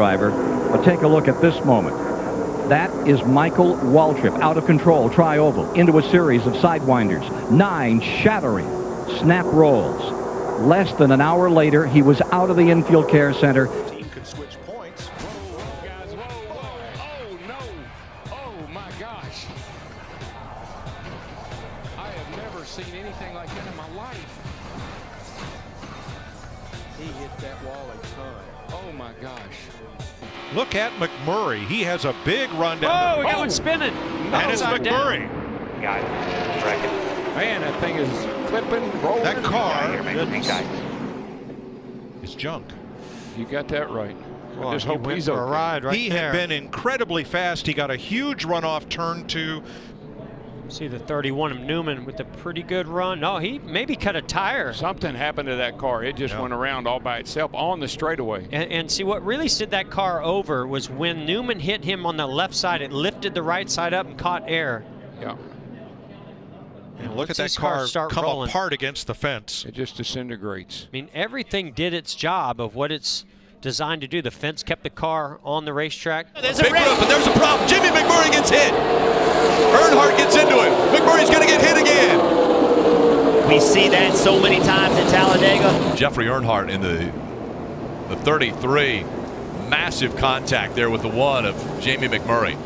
driver. But take a look at this moment. That is Michael Waltrip, out of control, tri-oval, into a series of sidewinders. 9 shattering snap rolls. Less than an hour later, he was out of the infield care center. Team could switch points. Whoa, guys, whoa. Oh, no. Oh, my gosh. I have never seen anything like that in my life. He hit that wall a ton. Oh, my gosh. Look at McMurray. He has a big run down. Oh, we got one spinning. And it's McMurray. Got it. Reckon. Man, that thing is flipping, rolling. That car is junk. You got that right. Well, I just hope he's okay. a ride right He there. had been incredibly fast. He got a huge runoff turn 2. See the 31 of Newman with a pretty good run. No, he maybe cut a tire. Something happened to that car. It just went around all by itself on the straightaway. And see, what really set that car over was when Newman hit him on the left side, it lifted the right side up and caught air. Yeah. And look at that car come apart against the fence. It just disintegrates. I mean, everything did its job of what it's designed to do. The fence kept the car on the racetrack. There's a big run, but there's a problem. Jimmy McMurray gets hit. Earnhardt gets into it. McMurray's going to get hit again. We see that so many times in Talladega. Jeffrey Earnhardt in the 33. Massive contact there with the 1 of Jamie McMurray.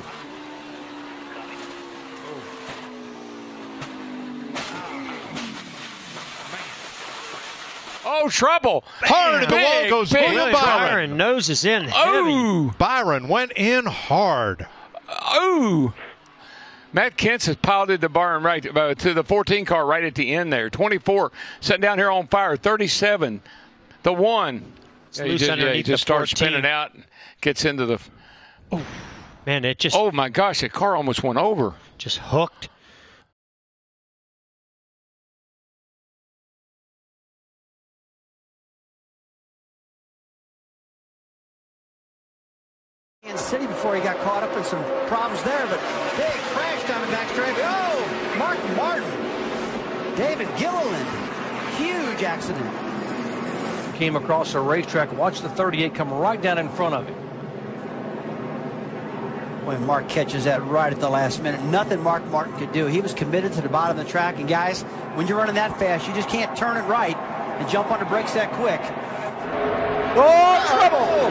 Oh, trouble. Hard, and the wall goes William Byron. Nose is in Oh. heavy. Byron went in hard. Oh. Matt Kent's has piloted the barn right to the 14 car right at the end there. 24 sitting down here on fire. 37. The 1. He just starts spinning out and gets into the. Oh. Man, it just. Oh, my gosh. The car almost went over. Just hooked. Kansas City before he got caught up in some problems there, but big crash down the backstretch. Oh, Mark Martin, David Gilliland, huge accident. Came across a racetrack, watched the 38 come right down in front of him. When Mark catches that right at the last minute, nothing Mark Martin could do. He was committed to the bottom of the track, and guys, when you're running that fast, you just can't turn it right and jump on the brakes that quick. Oh, trouble!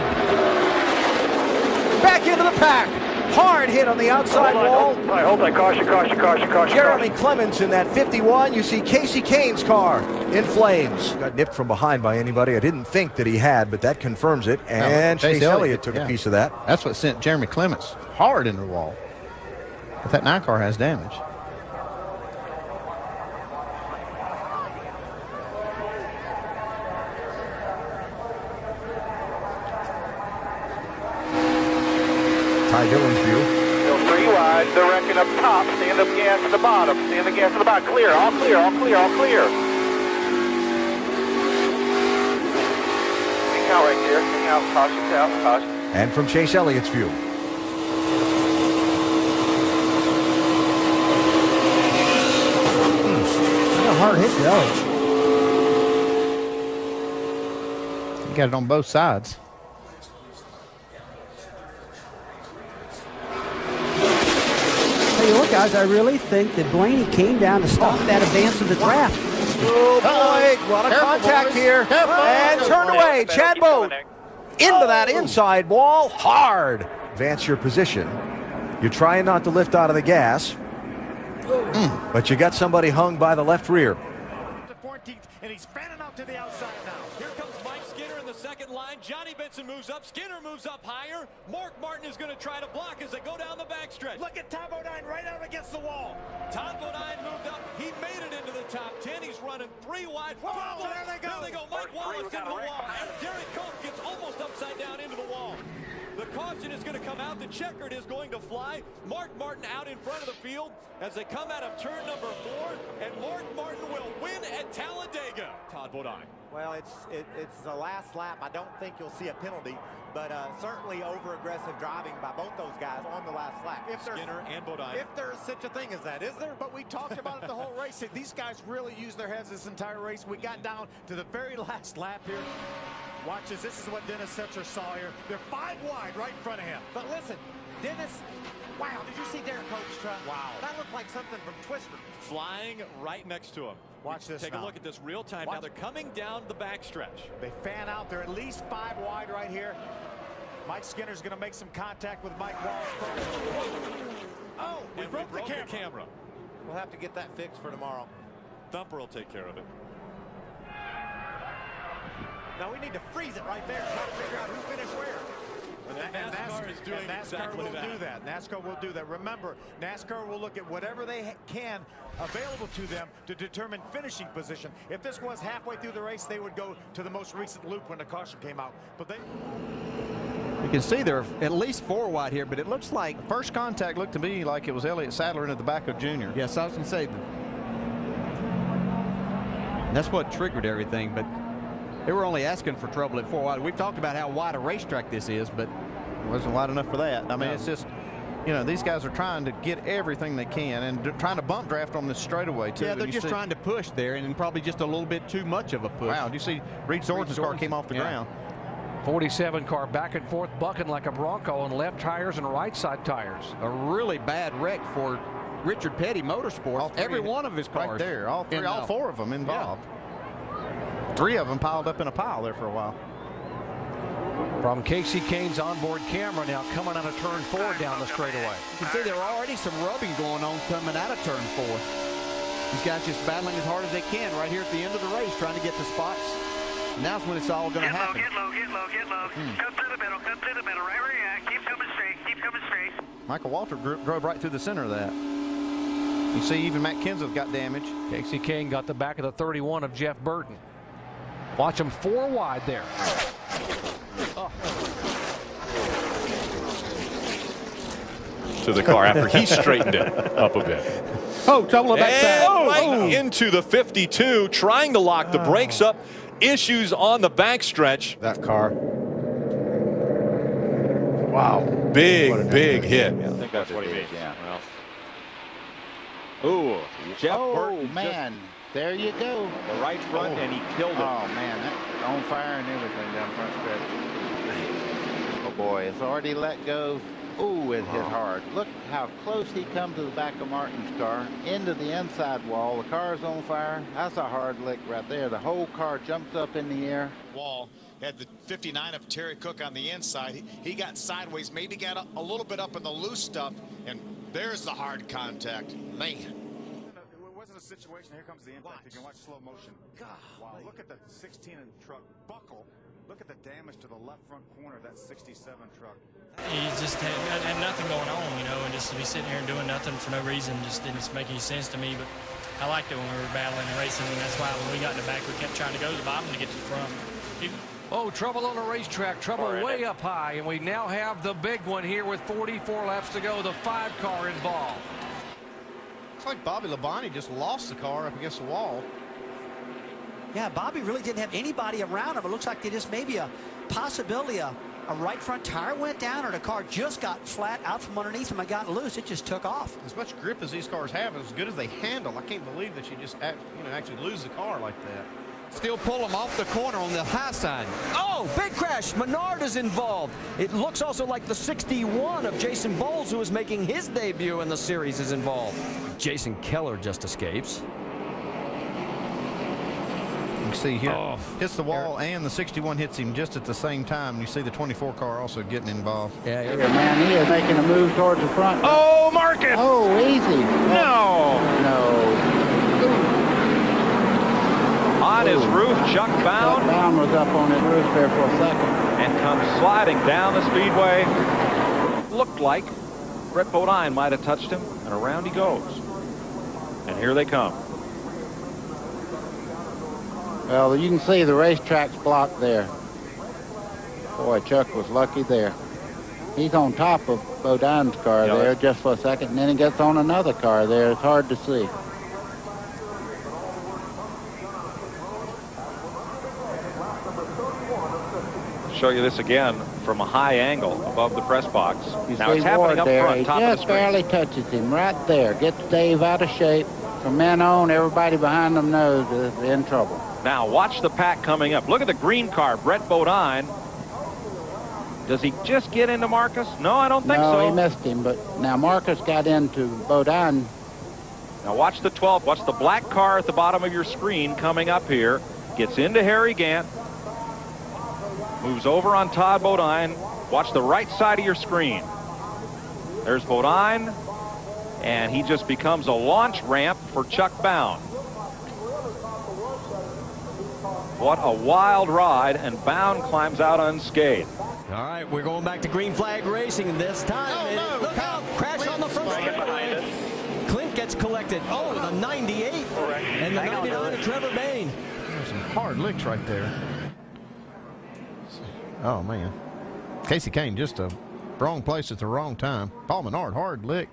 Back into the pack. Hard hit on the outside wall. Hold on, caution. Jeremy Clements in that 51. You see Casey Kane's car in flames. Got nipped from behind by anybody. I didn't think that he had, but that confirms it. And Chase Elliott took a piece of that. That's what sent Jeremy Clements hard into the wall. But that 9 car has damage. Ty Dillon's view. Still 3 wide. They're wrecking up top. Stand up gas at the bottom. Stand the gas at the bottom. Clear. All clear. Hang out right there. Hang out. Caution. And from Chase Elliott's view. A hard hit to Elliott. You got it on both sides. Tell you what, guys, I really think that Blaney came down to stop that advance of the draft. Oh, boy, what a contact here. And turn away, Chad Boat into that inside wall, hard. Advance your position. You're trying not to lift out of the gas, but you got somebody hung by the left rear. And he's fanning out to the outside now. Here comes Mike Skinner in the second line. Johnny Benson moves up. Skinner moves up higher. Mark Martin is going to try to block as they go down the backstretch. Look at Todd Bodine right out against the wall. Todd Bodine moved up. He made it into the top 10. He's running 3 wide. Whoa, there they go. There they go. Mike Wallace into the wall. And Derek Cope gets almost upside down into the wall. The caution is going to come out. The checkered is going to fly. Mark Martin out in front of the field as they come out of turn number 4. And Mark Martin will win at Talladega. Todd Bodine. Well, it's the last lap. I don't think you'll see a penalty, but certainly over-aggressive driving by both those guys on the last lap. Skinner and Bodine. If there's such a thing as that, is there? But we talked about it the whole race. These guys really used their heads this entire race. We got down to the very last lap here. Watch this. This is what Dennis Setzer saw here. They're 5 wide right in front of him. But listen, Dennis, wow, did you see Derek Hope's truck? Wow. That looked like something from Twister. Flying right next to him. Watch this Take now. a look at this real time. Now they're coming down the backstretch. They fan out. They're at least 5 wide right here. Mike Skinner's going to make some contact with Mike Walsh first. Oh, we broke the camera. We'll have to get that fixed for tomorrow. Thumper will take care of it. Now we need to freeze it right there, try to figure out who finished where. And NASCAR is doing exactly that. NASCAR will do that. Remember, NASCAR will look at whatever they can available to them to determine finishing position. If this was halfway through the race, they would go to the most recent loop when the caution came out. But they... You can see there are at least 4 wide here, but it looks like first contact looked to me like it was Elliott Sadler into the back of Junior. Yes, I was going to say that's what triggered everything, but they were only asking for trouble at 4 wide. We've talked about how wide a racetrack this is, but it wasn't wide enough for that. I mean, it's just, you know, these guys are trying to get everything they can and trying to bump draft on this straightaway, too. Yeah, they're just trying to push there, and probably just a little bit too much of a push. Wow, do you see Reed Zorn's car came off the ground? 47 car back and forth, bucking like a Bronco on left tires and right side tires. A really bad wreck for Richard Petty Motorsports. Every one of his cars. Right there, all 4 of them involved. 3 of them piled up in a pile there for a while. From Casey Kane's onboard camera now coming out of turn 4 down the straightaway. You can see there are already some rubbing going on coming out of turn 4. These guys just battling as hard as they can right here at the end of the race, trying to get to spots. Now's when it's all going to happen. Get low. Come through the middle, right where you're at. Keep coming straight. Michael Walter drove right through the center of that. You see even Matt Kenseth got damaged. Casey Kane got the back of the 31 of Jeff Burton. Watch him 4 wide there. Oh. To the car after he straightened it up a bit. Oh, trouble backside. Right into the 52, trying to lock the brakes up. Issues on the backstretch. That car. Wow. Big hit. Yeah, I think that's what he means. Yeah. Well. Ooh, Jeff Burton. Man, there you go. The right front, and he killed it. Oh, man, that's on fire and everything down front stretch. Oh, boy, it's already let go. Ooh, it hit hard. Look how close he come to the back of Martin's car, into the inside wall. The car's on fire. That's a hard lick right there. The whole car jumps up in the air. Wall had the 59 of Terry Cook on the inside. He got sideways, maybe got a little bit up in the loose stuff, and there's the hard contact. Man. It wasn't a situation. Here comes the impact. You can watch slow motion. God, wow, look at the 16-inch truck buckle. Look at the damage to the left front corner of that 67 truck. He just had nothing going on, you know, and just to be sitting here and doing nothing for no reason just didn't make any sense to me. But I liked it when we were battling and racing, and that's why when we got in the back, we kept trying to go to the bottom to get to the front. Oh, trouble on the racetrack, trouble way up high, and we now have the big one here with 44 laps to go, the 5 car involved. Looks like Bobby Labonte just lost the car up against the wall. Yeah, Bobby really didn't have anybody around him. It looks like they just maybe a possibility a right front tire went down, or the car just got flat out from underneath him and got loose. It just took off. As much grip as these cars have, as good as they handle, I can't believe that you just actually lose the car like that. Still pull him off the corner on the high side. Oh, big crash. Menard is involved. It looks also like the 61 of Jason Bowles, who is making his debut in the series, is involved. Jason Keller just escapes. You see here, hits the wall, and the 61 hits him just at the same time. You see the 24 car also getting involved. Yeah, man, he is making a move towards the front. Oh, Marcus! Oh, easy. No. On his roof, Chuck Bound. Chuck Bound was up on his roof there for a second. And comes sliding down the speedway. Looked like Brett Bodine might have touched him, and around he goes. And here they come. Well, you can see the racetrack's blocked there. Boy, Chuck was lucky there. He's on top of Bodine's car there just for a second, and then he gets on another car there. It's hard to see. Show you this again from a high angle above the press box. You now see it's happening Ward up there. front, He top of the just barely touches him right there. Gets Dave out of shape. From then on, everybody behind them knows they're in trouble. Now watch the pack coming up. Look at the green car, Brett Bodine. Does he just get into Marcus? No, I don't think so. No, he missed him, but now Marcus got into Bodine. Now watch the 12th. Watch the black car at the bottom of your screen coming up here. Gets into Harry Gant. Moves over on Todd Bodine. Watch the right side of your screen. There's Bodine. And he just becomes a launch ramp for Chuck Bound. What a wild ride, and Bound climbs out unscathed. All right, we're going back to green flag racing this time. Look out, crash on the front straight. Clint gets collected. Oh, the 98 and the 99 of Trevor Bayne. There's some hard licks right there. Oh, man. Casey Kane, just a wrong place at the wrong time. Paul Menard, hard lick.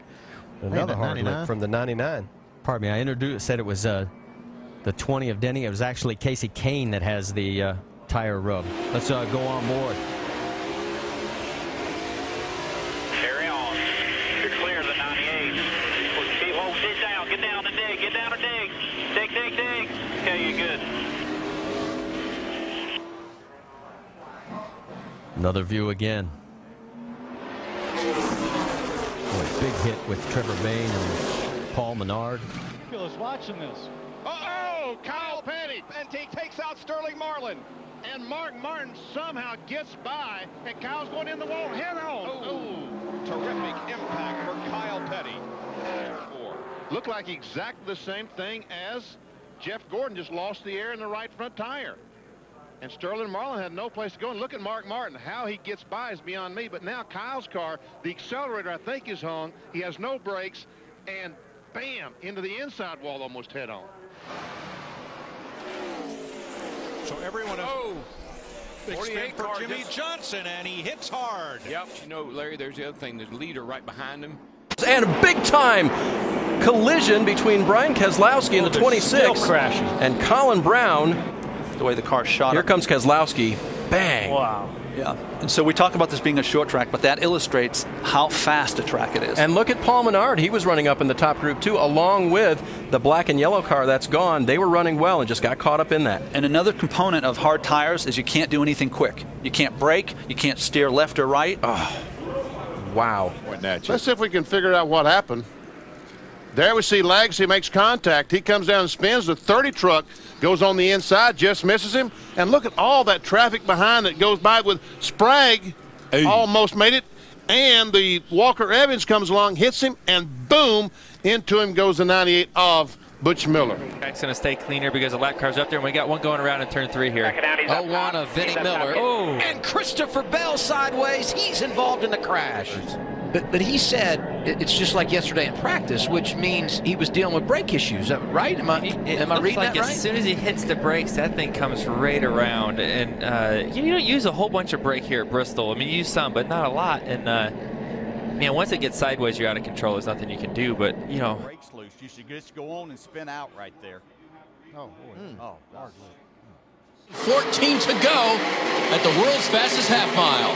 Another hard lick from the 99. Pardon me, I said it was the 20 of Denny. It was actually Casey Kane that has the tire rub. Let's go on board. Carry on. You're clear of the 98. Hold it down. Get down and dig. Get down and dig. Dig, dig, dig. Okay, you're good. Another view again. Boy, big hit with Trevor Bayne and Paul Menard. Ridiculous watching this. Uh-oh, Kyle Petty, and he takes out Sterling Marlin. And Mark Martin somehow gets by, and Kyle's going in the wall head-on. Oh, terrific impact for Kyle Petty. Looked like exactly the same thing as Jeff Gordon just lost the air in the right front tire. And Sterling Marlin had no place to go. And look at Mark Martin. How he gets by is beyond me. But now Kyle's car, the accelerator, I think, is hung. He has no brakes. And bam, into the inside wall almost head on. So everyone is expect for Jimmy Johnson, and he hits hard. Yep. You know, Larry, there's the other thing. There's a leader right behind him. And a big-time collision between Brian Keselowski in the 26 and Colin Brown. The way the car shot. Here comes Keselowski. Bang. Wow. Yeah. And so we talk about this being a short track, but that illustrates how fast a track it is. And look at Paul Menard. He was running up in the top group, too, along with the black and yellow car that's gone. They were running well and just got caught up in that. And another component of hard tires is you can't do anything quick. You can't brake. You can't steer left or right. Oh, wow. Let's see if we can figure out what happened. There we see Lagsy makes contact. He comes down and spins. The 30 truck goes on the inside, just misses him. And look at all that traffic behind that goes by with Sprague. Almost made it. And the Walker Evans comes along, hits him, and boom, into him goes the 98 of Butch Miller. Track's going to stay cleaner because the lap car's up there, and we got one going around in turn 3 here. 0-1 of Vinnie Miller. Oh, and Christopher Bell sideways. He's involved in the crash. But he said it's just like yesterday in practice, which means he was dealing with brake issues, right? Am I reading that right? As soon as he hits the brakes, that thing comes right around. And you don't use a whole bunch of brake here at Bristol. I mean, you use some, but not a lot. And man, once it gets sideways, you're out of control. There's nothing you can do. But you know, brakes loose. You should just go on and spin out right there. Oh boy. Oh, hard. 14 to go at the world's fastest half mile.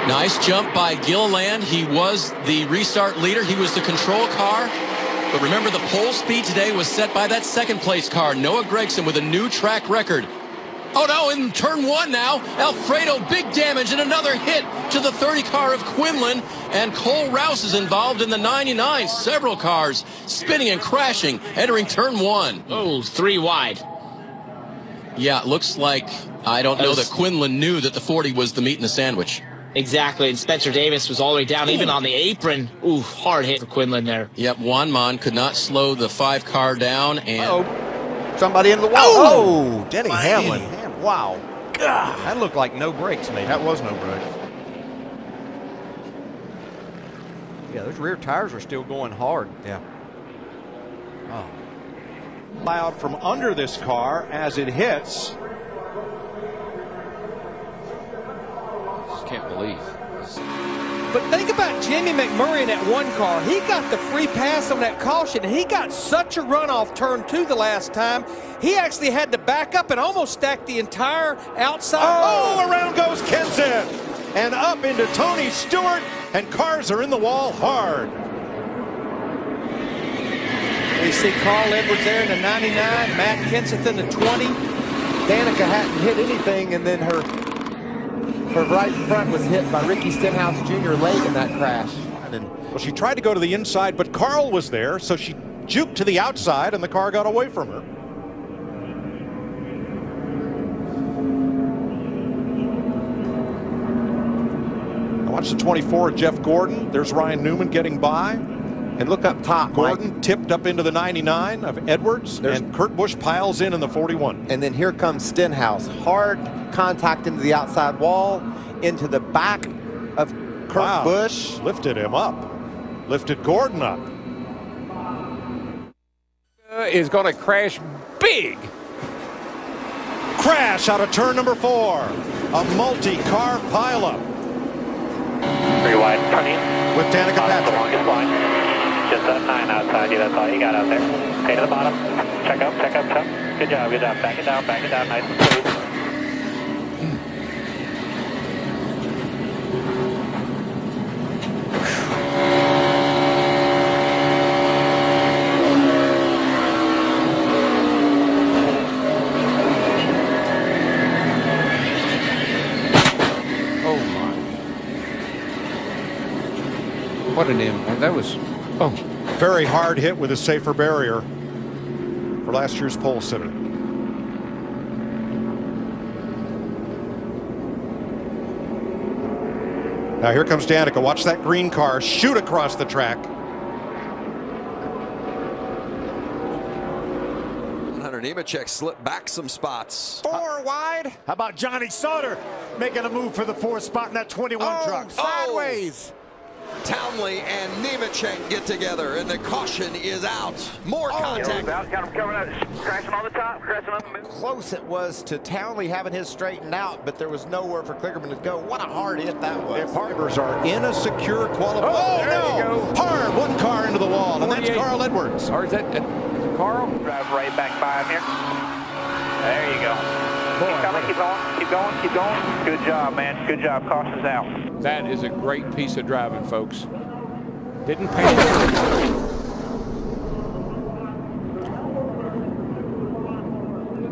Nice jump by Gilliland. He was the restart leader. He was the control car. But remember, the pole speed today was set by that second place car, Noah Gragson, with a new track record. Oh no, in turn 1 now, Alfredo, big damage and another hit to the 30 car of Quinlan. And Cole Rouse is involved in the 99. Several cars spinning and crashing, entering turn 1. Oh, 3 wide. Yeah, it looks like, I don't know that Quinlan knew that the 40 was the meat in the sandwich. Exactly, and Spencer Davis was all the way down, even on the apron. Ooh, hard hit for Quinlan there. Yep, Juan Mon could not slow the 5 car down. And somebody in the wall. Oh, Denny Hamlin. Wow. God. That looked like no brakes, maybe. That was no brakes. Yeah, those rear tires are still going hard. Yeah. Oh. Out from under this car as it hits. Can't believe. But think about Jimmy McMurray in that one car. He got the free pass on that caution, and he got such a run off turn 2 the last time. He actually had to back up and almost stack the entire outside. Oh, around goes Kenson. And up into Tony Stewart, and cars are in the wall hard. We see Carl Edwards there in the 99, Matt Kenseth in the 20. Danica hadn't hit anything, and then her right front was hit by Ricky Stenhouse Jr. late in that crash. Well, she tried to go to the inside, but Carl was there, so she juked to the outside, and the car got away from her. Now watch the 24 of Jeff Gordon. There's Ryan Newman getting by. And look up top, Gordon Mike. tipped up into the 99 of Edwards, and Kurt Busch piles in the 41. And then here comes Stenhouse. Hard contact into the outside wall, into the back of Kurt Busch. Lifted him up. Lifted Gordon up. Is going to crash big. Crash out of turn number 4. A multi-car pileup. 3 wide, turning. With Danica Patrick. The longest line. Just that 9 outside you, that's all you got out there. Okay, to the bottom. Check up, check up, check. Good job, good job. Back it down, nice and smooth. Oh my. What an impact. That was, oh. Very hard hit with a safer barrier for last year's pole sitter. Now here comes Danica. Watch that green car shoot across the track. Hunter Nemechek slipped back some spots. 4 wide. How about Johnny Sauter making a move for the 4th spot in that 21 truck? Sideways. Townley and Nemechek get together, and the caution is out. More contact. Got him coming out, crashing on the top, crashing on the middle. Close it was to Townley having his straightened out, but there was nowhere for Klingerman to go. What a hard hit that was. If Harbors are in a secure qualification. Oh, no! Hard, one car into the wall, and that's Carl Edwards. Or is that Carl? Drive right back by him here. There you go. Keep coming, keep going, keep going, keep going. Good job, man. Good job. Caution's out. That is a great piece of driving, folks. Didn't panic.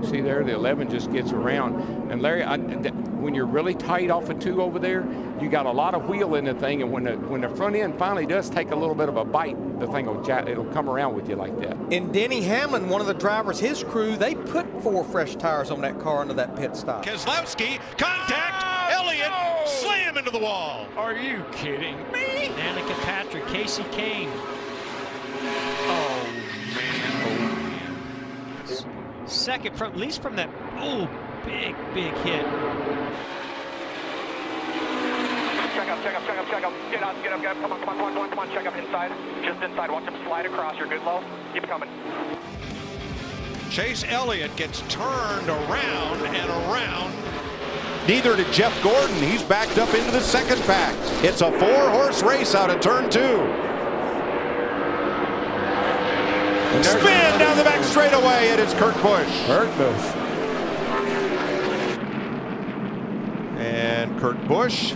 See there, the 11 just gets around. And Larry, when you're really tight off of 2 over there, you got a lot of wheel in the thing, and when the front end finally does take a little bit of a bite, the thing it'll come around with you like that. And Denny Hamlin, one of the drivers, his crew, they put 4 fresh tires on that car into that pit stop. Keselowski, contact, Elliott, slam into the wall. Are you kidding me? Danica Patrick, Casey Kane. Oh man. Second from, at least from that, big hit. Check up. Get up. Come on. Check up inside. Just inside. Watch him slide across. You're good low. Keep coming. Chase Elliott gets turned around and around. Neither did Jeff Gordon. He's backed up into the second pack. It's a 4-horse race out of turn 2. Spin down the back straightaway, and it's Kurt Busch. And Kurt Busch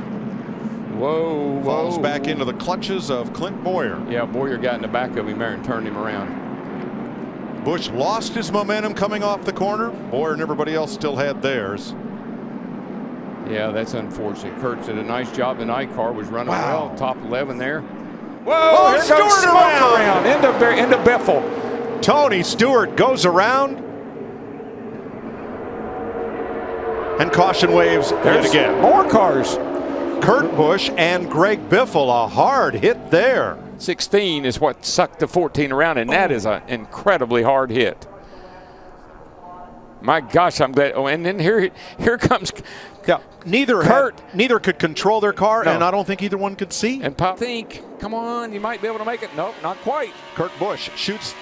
falls back into the clutches of Clint Boyer. Yeah, Boyer got in the back of him there and turned him around. Busch lost his momentum coming off the corner. Boyer and everybody else still had theirs. Yeah, that's unfortunate. Kurt did a nice job. The night car was running well. Top 11 there. Whoa, here Stewart comes around into Biffle. Tony Stewart goes around. And caution waves yet again. More cars. Kurt Busch and Greg Biffle, a hard hit there. 16 is what sucked the 14 around, and that is an incredibly hard hit. My gosh, I'm glad. Oh, and then here comes. Yeah, neither could control their car, and I don't think either one could see. And Pop, come on, you might be able to make it. Nope, not quite. Kurt Busch shoots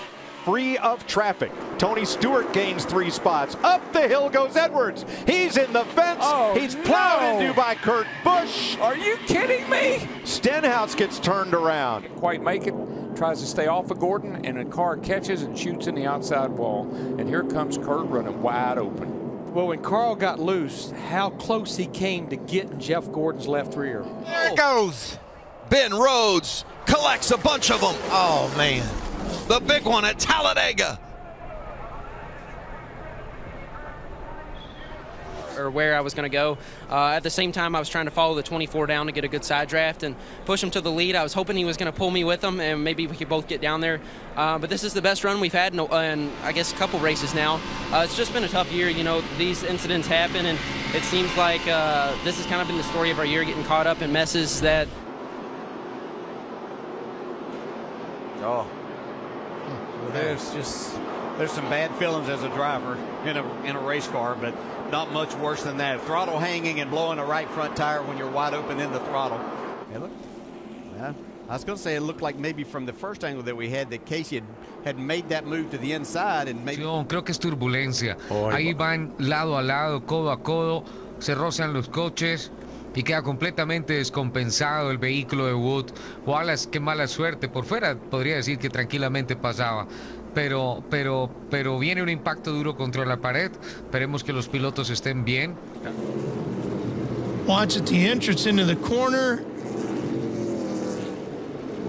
free of traffic. Tony Stewart gains 3 spots. Up the hill goes Edwards. He's in the fence. He's plowed into by Kurt Busch. Are you kidding me? Stenhouse gets turned around. Can't quite make it. Tries to stay off of Gordon, and the car catches and shoots in the outside wall. And here comes Kurt running wide open. Well, when Carl got loose, how close he came to getting Jeff Gordon's left rear. There it goes. Ben Rhodes collects a bunch of them. Oh, man. The big one at Talladega. Or where I was going to go. At the same time, I was trying to follow the 24 down to get a good side draft and push him to the lead. I was hoping he was going to pull me with him, and maybe we could both get down there. But this is the best run we've had in I guess, a couple races now. It's just been a tough year. You know, these incidents happen, and it seems like this has kind of been the story of our year, getting caught up in messes that... Well, there's some bad feelings as a driver in a race car, but not much worse than that. Throttle hanging and blowing the right front tire when you're wide open in the throttle. Hey, look. Yeah, I was going to say it looked like maybe from the first angle that we had that Casey had made that move to the inside and maybe. Creo que es turbulencia. Ahí van lado a lado, codo a codo, se rozan los coches y queda completamente descompensado el vehículo de Wood. Wallace, qué mala suerte. Por fuera podría decir que tranquilamente pasaba. Pero viene un impacto duro contra la pared. Esperemos que los pilotos estén bien. Watch at the entrance into the corner.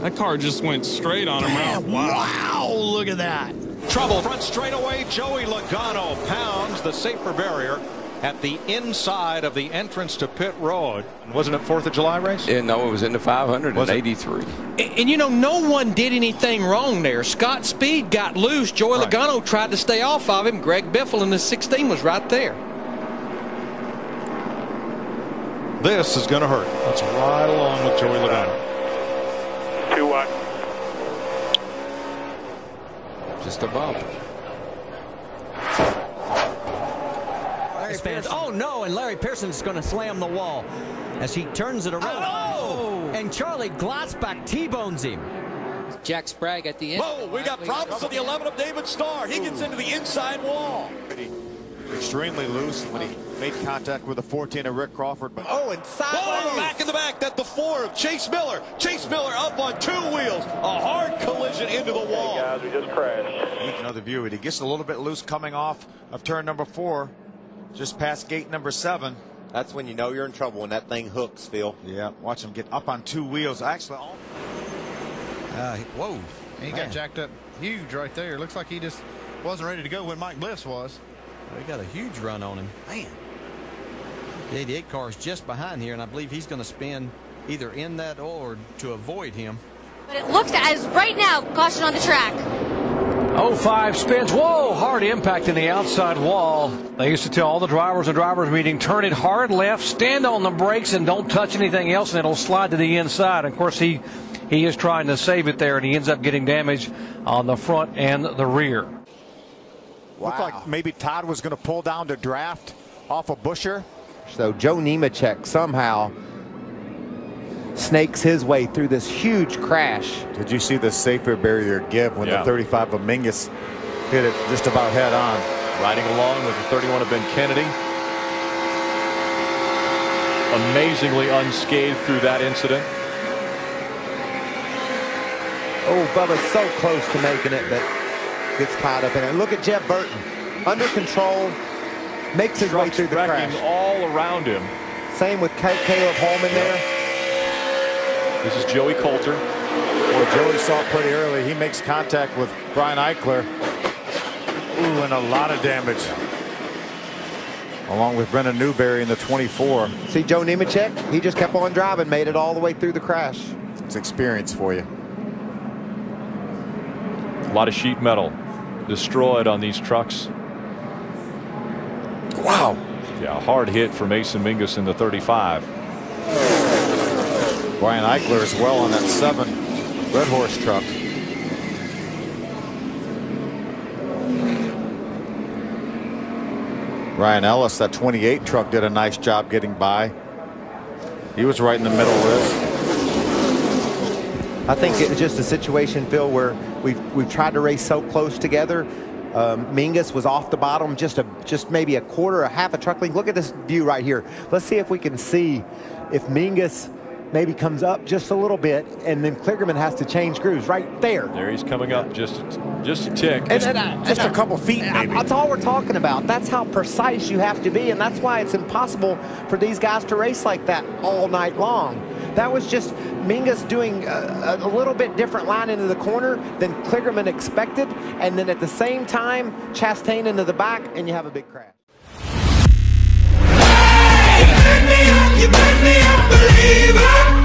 That car just went straight on him. Wow, look at that. Trouble front straightaway. Joey Logano pounds the safer barrier at the inside of the entrance to pit road. Wasn't it 4th of July race? Yeah, no, it was in the 583. And you know, no one did anything wrong there. Scott Speed got loose. Joey Logano tried to stay off of him. Greg Biffle in the 16 was right there. This is going to hurt. That's right along with Joey Logano. 2 wide. Just a bump. Oh no, and Larry Pearson's going to slam the wall as he turns it around. Oh! And Charlie Glotzbach T-bones him. Jack Sprague at the end. Whoa, we got problems with the 11 of David Starr. He gets into the inside wall. Extremely loose when he made contact with the 14 of Rick Crawford. But and sideways. Back in the back. That's the 4 of Chase Miller. Chase Miller up on 2 wheels. A hard collision into the wall. Hey guys, we just crashed. Another view. He gets a little bit loose coming off of turn number 4. Just past gate number 7. That's when you know you're in trouble, when that thing hooks, Phil. Yeah, watch him get up on 2 wheels. Actually, whoa. He got jacked up huge right there. Looks like he just wasn't ready to go when Mike Bliss was. He got a huge run on him. Man. The 88 car is just behind here, and I believe he's going to spin either in that or to avoid him. But it looks as right now, caution on the track. 05 spins. Whoa, hard impact in the outside wall. They used to tell all the drivers in drivers meeting, turn it hard left, stand on the brakes, and don't touch anything else, and it'll slide to the inside. Of course, he is trying to save it there, and he ends up getting damage on the front and the rear. Looked like maybe Todd was going to pull down to draft off of Buescher. So Joe Nemechek somehow snakes his way through this huge crash. Did you see the safer barrier give when the 35 of Mingus hit it just about head on? Riding along with the 31 of Ben Kennedy. Amazingly unscathed through that incident. Oh, Bubba's so close to making it, but gets caught up in it. Look at Jeff Burton, under control, makes his way through the crash. All around him. Same with Caleb Holman there. This is Joey Coulter. Well, Joey saw it pretty early. He makes contact with Brian Eichler. Ooh, and a lot of damage. Along with Brendan Newberry in the 24. See Joe Nemechek? He just kept on driving, made it all the way through the crash. It's experience for you. A lot of sheet metal destroyed on these trucks. Wow. Yeah, a hard hit for Mason Mingus in the 35. Brian Eichler as well on that 7 Red Horse truck. Ryan Ellis, that 28 truck, did a nice job getting by. He was right in the middle of this. I think it was just a situation, Phil, where we've tried to race so close together. Mingus was off the bottom, just maybe a quarter, a half a truck length. Look at this view right here. Let's see if we can see if Mingus maybe comes up just a little bit, and then Kligerman has to change grooves right there. There he's coming up just a tick. Just a couple feet, maybe. That's all we're talking about. That's how precise you have to be, and that's why it's impossible for these guys to race like that all night long. That was just Mingus doing a little bit different line into the corner than Kligerman expected, and then at the same time, Chastain into the back, and you have a big crash. You make me a believer.